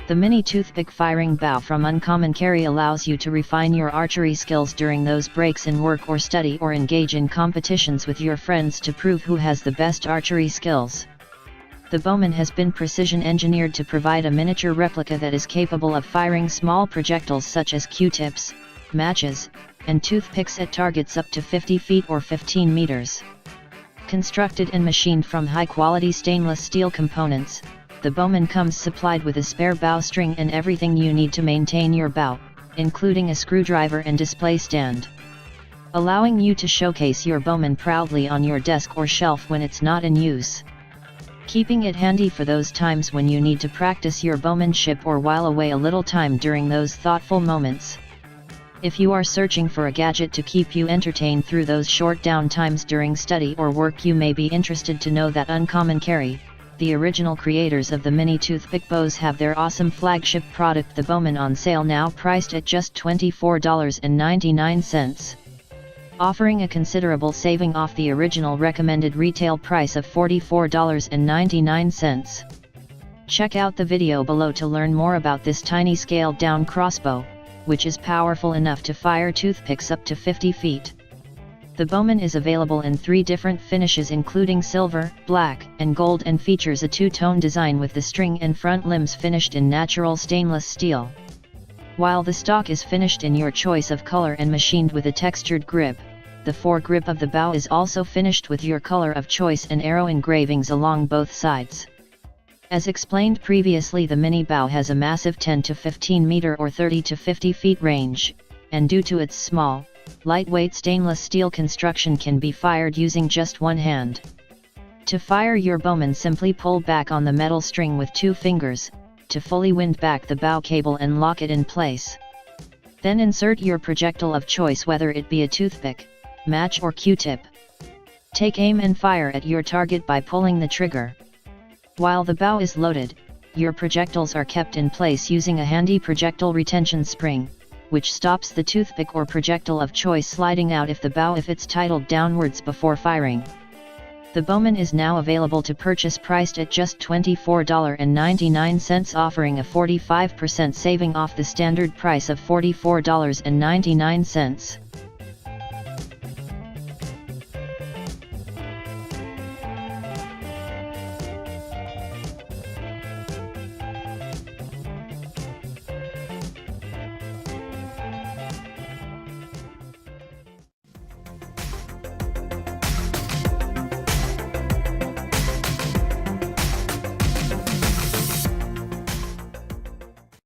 The mini toothpick firing bow from UncommonCarry allows you to refine your archery skills during those breaks in work or study, or engage in competitions with your friends to prove who has the best archery skills. The Bowman has been precision engineered to provide a miniature replica that is capable of firing small projectiles such as Q-tips, matches, and toothpicks at targets up to 50 feet or 15 meters. Constructed and machined from high-quality stainless steel components, the Bowman comes supplied with a spare bow string and everything you need to maintain your bow, including a screwdriver and display stand, allowing you to showcase your Bowman proudly on your desk or shelf when it's not in use. Keeping it handy for those times when you need to practice your bowmanship or while away a little time during those thoughtful moments. If you are searching for a gadget to keep you entertained through those short down times during study or work, you may be interested to know that UncommonCarry, the original creators of the mini toothpick bows, have their awesome flagship product, the Bowman, on sale now, priced at just $24.99, offering a considerable saving off the original recommended retail price of $44.99. Check out the video below to learn more about this tiny scaled down crossbow, which is powerful enough to fire toothpicks up to 50 feet. The Bowman is available in 3 different finishes including silver, black, and gold, and features a two-tone design with the string and front limbs finished in natural stainless steel. While the stock is finished in your choice of color and machined with a textured grip, the foregrip of the bow is also finished with your color of choice and arrow engravings along both sides. As explained previously, the mini bow has a massive 10 to 15 meter or 30 to 50 feet range, and due to its small, lightweight stainless steel construction can be fired using just one hand. To fire your Bowman, simply pull back on the metal string with 2 fingers, to fully wind back the bow cable and lock it in place. Then insert your projectile of choice, whether it be a toothpick, match, or Q-tip. Take aim and fire at your target by pulling the trigger. While the bow is loaded, your projectiles are kept in place using a handy projectile retention spring, which stops the toothpick or projectile of choice sliding out if it's titled downwards before firing. The Bowman is now available to purchase, priced at just $24.99, offering a 45% saving off the standard price of $44.99.